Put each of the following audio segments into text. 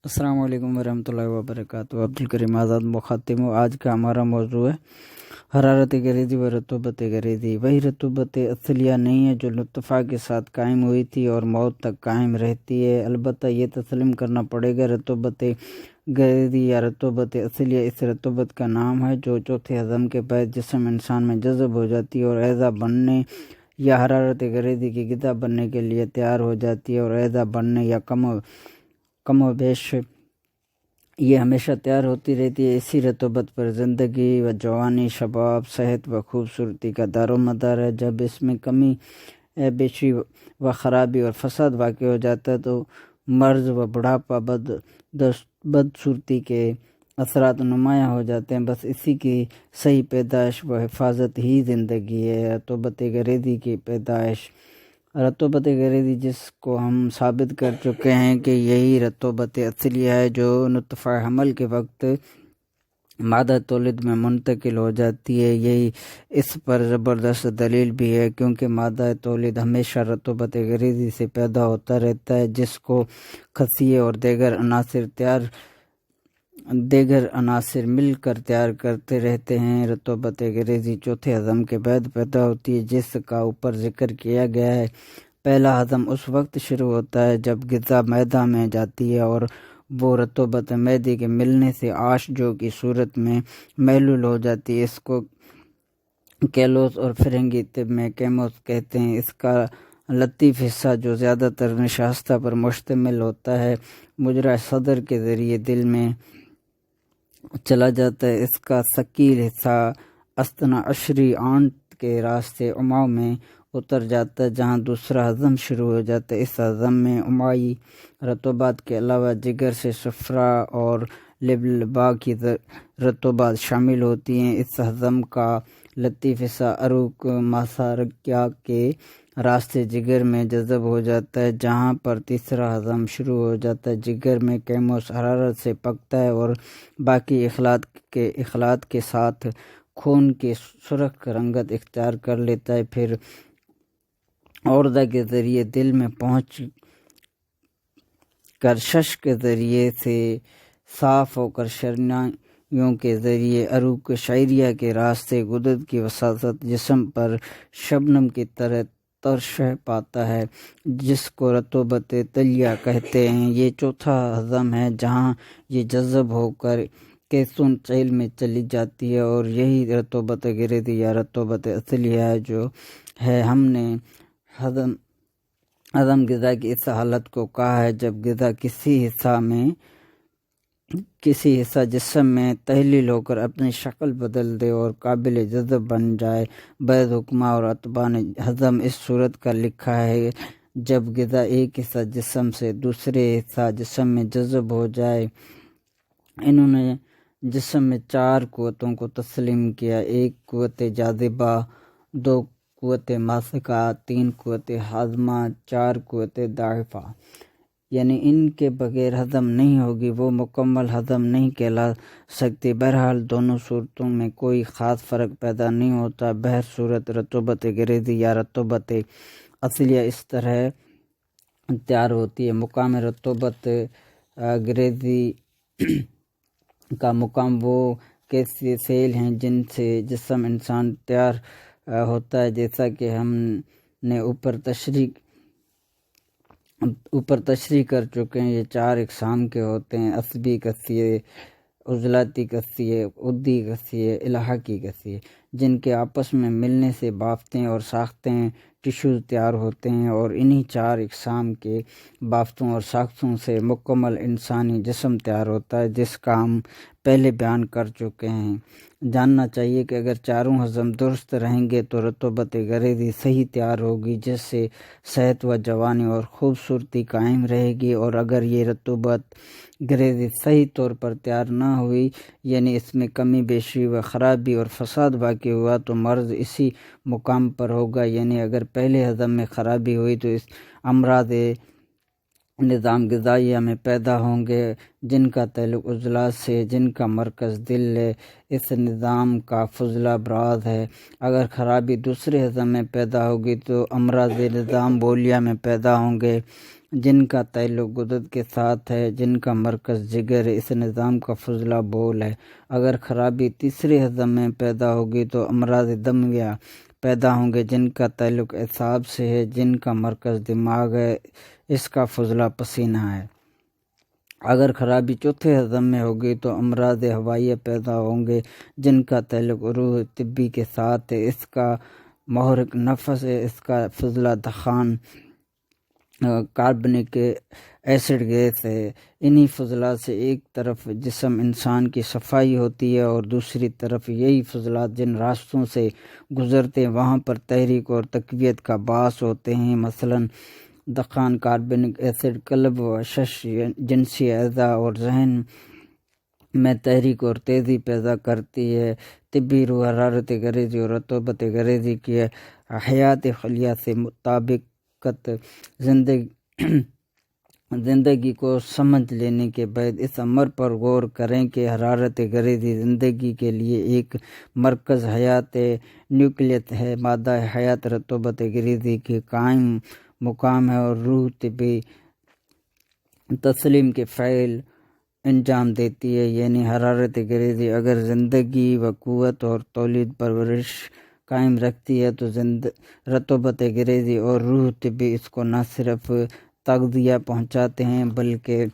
السلام علیکم ورحمۃ اللہ وبرکاتہ۔ عبدالکریم آزاد مخاطب ہوں۔ آج کا ہمارا موضوع ہے حرارت گریزی و رطوبت گریزی۔ وہی رطوبت اصلیہ نہیں ہے جو لطفہ کے ساتھ قائم ہوئی تھی اور موت تک قائم رہتی ہے، البتہ یہ تسلیم کرنا پڑے گا رطوبت گریزی یا رطوبت اصلیہ اس رطوبت کا نام ہے جو چوتھے ہضم کے بعد جسم انسان میں جذب ہو جاتی ہے اور اعضا بننے یا حرارت گریزی کی غذا بننے کے لیے تیار ہو جاتی ہے، اور اعضا بننے یا کم و بیش یہ ہمیشہ تیار ہوتی رہتی ہے۔ اسی رطوبت پر زندگی و جوانی، شباب، صحت و خوبصورتی کا دار و مدار ہے۔ جب اس میں کمی بیشی و خرابی اور فساد واقع ہو جاتا ہے تو مرض و بڑھاپا، بدصورتی کے اثرات نمایاں ہو جاتے ہیں۔ بس اسی کی صحیح پیدائش و حفاظت ہی زندگی ہے۔ رطوبت گریزی کی پیدائش، رطوبت گریزی جس کو ہم ثابت کر چکے ہیں کہ یہی رطوبت اصلیہ ہے جو نطفہ حمل کے وقت مادہ تولد میں منتقل ہو جاتی ہے۔ یہی اس پر زبردست دلیل بھی ہے کیونکہ مادہ تولد ہمیشہ رطوبت گریزی سے پیدا ہوتا رہتا ہے، جس کو خصیے اور دیگر عناصر مل کر تیار کرتے رہتے ہیں۔ رطوبت گریزی چوتھے ہضم کے بعد پیدا ہوتی ہے، جس کا اوپر ذکر کیا گیا ہے۔ پہلا ہضم اس وقت شروع ہوتا ہے جب غذا معدہ میں جاتی ہے اور وہ رطوبت معدے کے ملنے سے آش جو کی صورت میں محلول ہو جاتی ہے۔ اس کو کیلوس اور فرنگی طب میں کیموس کہتے ہیں۔ اس کا لطیف حصہ جو زیادہ تر نشاستہ پر مشتمل ہوتا ہے مجرا صدر کے ذریعے دل میں چلا جاتا ہے۔ اس کا ثقیل حصہ استھنا عشری آنت کے راستے امعاء میں اتر جاتا ہے جہاں دوسرا ہضم شروع ہو جاتا ہے۔ اس ہضم میں امعائی رطوبات کے علاوہ جگر سے صفرا اور لبلبا کی رطوبات شامل ہوتی ہیں۔ اس ہضم کا لطیف حصہ عروق ماسارکیہ کے راستے جگر میں جذب ہو جاتا ہے جہاں پر تیسرا ہضم شروع ہو جاتا ہے۔ جگر میں کیموس حرارت سے پکتا ہے اور باقی اخلاط کے ساتھ خون کی سرخ رنگت اختیار کر لیتا ہے، پھر اوردہ کے ذریعے دل میں پہنچ کر شش کے ذریعے سے صاف ہو کر شرنیوں کے ذریعے عروق شعریہ کے راستے غدد کی وساطت جسم پر شبنم کی طرح ترشح پاتا ہے، جس کو رطوبت طلیہ کہتے ہیں۔ یہ چوتھا ہضم ہے جہاں یہ جذب ہو کر کیسون چیل میں چلی جاتی ہے، اور یہی رطوبت گریزی یا رطوبت اصلیہ ہے جو ہے ہم نے ہضم غذا کی اس حالت کو کہا ہے جب غذا کسی حصہ جسم میں تحلیل ہو کر اپنی شکل بدل دے اور قابل جذب بن جائے۔ بعض حکماء اور اتباع نے ہضم اس صورت کا لکھا ہے جب غذا ایک حصہ جسم سے دوسرے حصہ جسم میں جذب ہو جائے۔ انہوں نے جسم میں 4 قوتوں کو تسلیم کیا: 1 قوت جاذبہ، 2 قوت ماسکہ، 3 قوت ہاضمہ، 4 قوت دافعہ۔ یعنی ان کے بغیر ہضم نہیں ہوگی، وہ مکمل ہضم نہیں کہلا سکتی۔ بہرحال دونوں صورتوں میں کوئی خاص فرق پیدا نہیں ہوتا۔ بہر صورت رطوبت گریزی یا رطوبت اصلیہ اس طرح تیار ہوتی ہے۔ مقام رطوبت گریزی کا مقام وہ کیسے سیل ہیں جن سے جسم انسان تیار ہوتا ہے، جیسا کہ ہم نے اوپر تشریح کر چکے ہیں۔ یہ 4 اقسام کے ہوتے ہیں: عصبی قصیے، عضلاتی قصیے، عضوی قصیے، الحاقی قصیے، جن کے آپس میں ملنے سے بافتیں اور ساختیں ٹشوز تیار ہوتے ہیں، اور انہی 4 اقسام کے بافتوں اور ساختوں سے مکمل انسانی جسم تیار ہوتا ہے، جس کا ہم پہلے بیان کر چکے ہیں۔ جاننا چاہیے کہ اگر چاروں ہضم درست رہیں گے تو رطوبت گریزی صحیح تیار ہوگی، جس سے صحت و جوانی اور خوبصورتی قائم رہے گی، اور اگر یہ رطوبت گریزی صحیح طور پر تیار نہ ہوئی، یعنی اس میں کمی بیشی و خرابی اور فساد واقع ہوا، تو مرض اسی مقام پر ہوگا۔ یعنی اگر پہلے ہضم میں خرابی ہوئی تو اس امراض نظام غذائیہ میں پیدا ہوں گے جن کا تعلق عضلات سے، جن کا مرکز دل ہے۔ اس نظام کا فضلہ براز ہے۔ اگر خرابی دوسرے ہضم میں پیدا ہوگی تو امراض نظام بولیہ میں پیدا ہوں گے۔ جن کا تعلق غدد کے ساتھ ہے، جن کا مرکز جگر ہے، اس نظام کا فضلہ بول ہے۔ اگر خرابی تیسرے ہضم میں پیدا ہوگی تو امراض دمویہ پیدا ہوں گے، جن کا تعلق اعصاب سے ہے، جن کا مرکز دماغ ہے، اس کا فضلہ پسینہ ہے۔ اگر خرابی چوتھے ہضم میں ہوگی تو امراض ہوائیہ پیدا ہوں گے، جن کا تعلق عروق طبی کے ساتھ ہے، اس کا محرک نفس ہے، اس کا فضلہ دخان کاربنک ایسڈ گیس ہے۔ انہی فضلات سے ایک طرف جسم انسان کی صفائی ہوتی ہے اور دوسری طرف یہی فضلات جن راستوں سے گزرتے ہیں وہاں پر تحریک اور تقویت کا باعث ہوتے ہیں۔ مثلاً دخان کاربنک ایسڈ قلب و شش جنسی اعضاء اور ذہن میں تحریک اور تیزی پیدا کرتی ہے۔ طبی روح حرارت غریزی اور رطوبت غریزی کی حیات خلیہ سے مطابقت زندگی کو سمجھ لینے کے بعد اس امر پر غور کریں کہ حرارت غریزی زندگی کے لیے ایک مرکز حیات نیوکلیت ہے، مادہ حیات رطوبت غریزی کی قائم مقام ہے اور روح طبی تسلیم کے فعل انجام دیتی ہے۔ یعنی حرارت غریزی اگر زندگی و قوت اور تولید پرورش قائم رکھتی ہے تو رطوبت غریزی اور روح طبی اس کو نہ صرف تغذیہ پہنچاتے ہیں بلکہ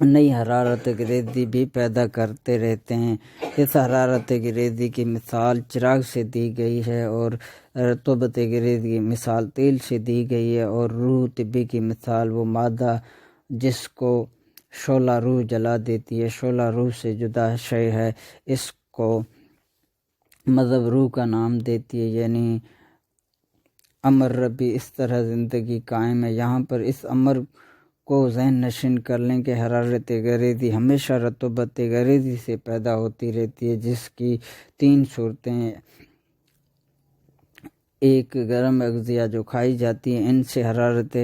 نئی حرارت غریزی بھی پیدا کرتے رہتے ہیں۔ اس حرارت غریزی کی مثال چراغ سے دی گئی ہے اور رطوبت غریزی کی مثال تیل سے دی گئی ہے، اور روح طبی کی مثال وہ مادہ جس کو شعلہ روح جلا دیتی ہے، شعلہ روح سے جدا شے ہے، اس کو مذہب روح کا نام دیتی ہے۔ یعنی امر ربی اس طرح زندگی قائم ہے۔ یہاں پر اس امر کو ذہن نشین کر لیں کہ حرارت غریزی ہمیشہ رطوبت غریزی سے پیدا ہوتی رہتی ہے، جس کی تین صورتیں ہیں۔ ایک، گرم اغذیہ جو کھائی جاتی ہیں، ان سے حرارت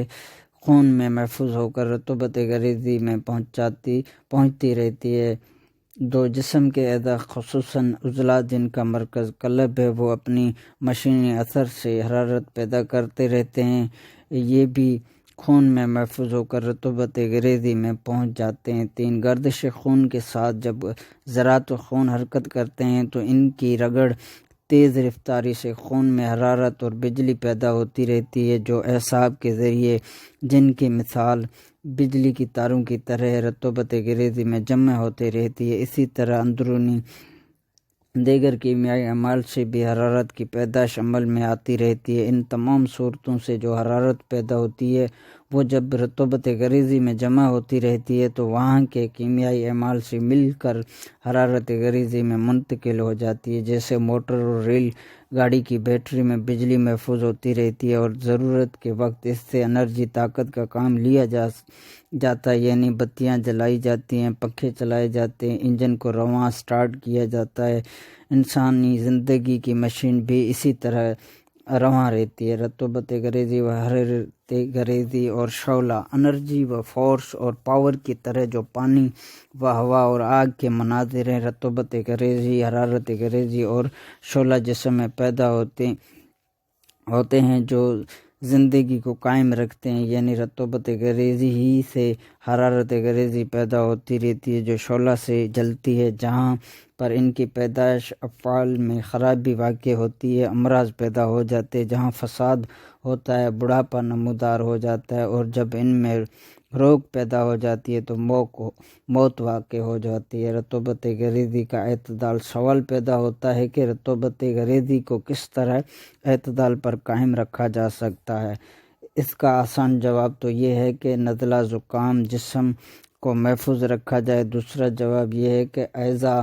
خون میں محفوظ ہو کر رطوبت غریزی میں پہنچتی رہتی ہے۔ دو، جسم کے اعضاء خصوصاً عضلات جن کا مرکز قلب ہے وہ اپنی مشینی اثر سے حرارت پیدا کرتے رہتے ہیں، یہ بھی خون میں محفوظ ہو کر رطوبت غریزی میں پہنچ جاتے ہیں۔ تین، گردش خون کے ساتھ جب ذرات خون حرکت کرتے ہیں تو ان کی رگڑ تیز رفتاری سے خون میں حرارت اور بجلی پیدا ہوتی رہتی ہے، جو اعصاب کے ذریعے جن کی مثال بجلی کی تاروں کی طرح رطوبت غریزی میں جمع ہوتے رہتی ہے۔ اسی طرح اندرونی دیگر کیمیائی اعمال سے بھی حرارت کی پیدائش عمل میں آتی رہتی ہے۔ ان تمام صورتوں سے جو حرارت پیدا ہوتی ہے وہ جب رطوبت غریزی میں جمع ہوتی رہتی ہے تو وہاں کے کیمیائی اعمال سے مل کر حرارت غریزی میں منتقل ہو جاتی ہے۔ جیسے موٹر اور ریل گاڑی کی بیٹری میں بجلی محفوظ ہوتی رہتی ہے اور ضرورت کے وقت اس سے انرجی طاقت کا کام لیا جاتا ہے، یعنی بتیاں جلائی جاتی ہیں، پنکھے چلائے جاتے ہیں، انجن کو رواں سٹارٹ کیا جاتا ہے۔ انسانی زندگی کی مشین بھی اسی طرح رواں رہتی ہے۔ رطوبت غریزی و حرارت غریزی اور شعلہ انرجی و فورس اور پاور کی طرح جو پانی و ہوا اور آگ کے مناظر ہیں، رطوبت غریزی، حرارت غریزی اور شعلہ جسم میں پیدا ہوتے ہیں جو زندگی کو قائم رکھتے ہیں۔ یعنی رطوبت غریزی ہی سے حرارت غریزی پیدا ہوتی رہتی ہے جو شعلہ سے جلتی ہے۔ جہاں پر ان کی پیدائش افعال میں خرابی واقع ہوتی ہے، امراض پیدا ہو جاتے ہیں، جہاں فساد ہوتا ہے بڑھاپا نمودار ہو جاتا ہے، اور جب ان میں روگ پیدا ہو جاتی ہے تو موت واقع ہو جاتی ہے۔ رطوبت غریزی کا اعتدال، سوال پیدا ہوتا ہے کہ رطوبت غریزی کو کس طرح اعتدال پر قائم رکھا جا سکتا ہے؟ اس کا آسان جواب تو یہ ہے کہ نزلہ زکام جسم کو محفوظ رکھا جائے۔ دوسرا جواب یہ ہے کہ اعضاء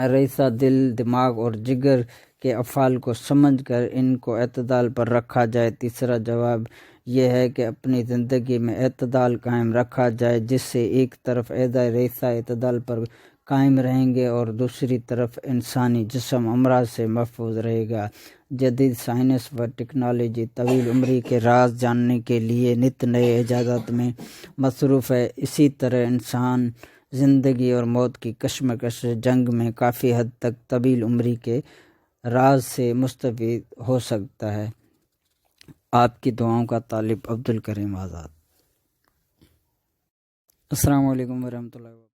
ریسہ دل، دماغ اور جگر کے افعال کو سمجھ کر ان کو اعتدال پر رکھا جائے۔ تیسرا جواب یہ ہے کہ اپنی زندگی میں اعتدال قائم رکھا جائے، جس سے ایک طرف اعضاء ریسہ اعتدال پر قائم رہیں گے اور دوسری طرف انسانی جسم امراض سے محفوظ رہے گا۔ جدید سائنس و ٹیکنالوجی طویل عمری کے راز جاننے کے لیے نت نئے ایجادات میں مصروف ہے۔ اسی طرح انسان زندگی اور موت کی کشمکش جنگ میں کافی حد تک طویل عمری کے راز سے مستفید ہو سکتا ہے۔ آپ کی دعاؤں کا طالب عبد الکریم آزاد۔ السلام علیکم ورحمۃ اللہ وبرکاتہ۔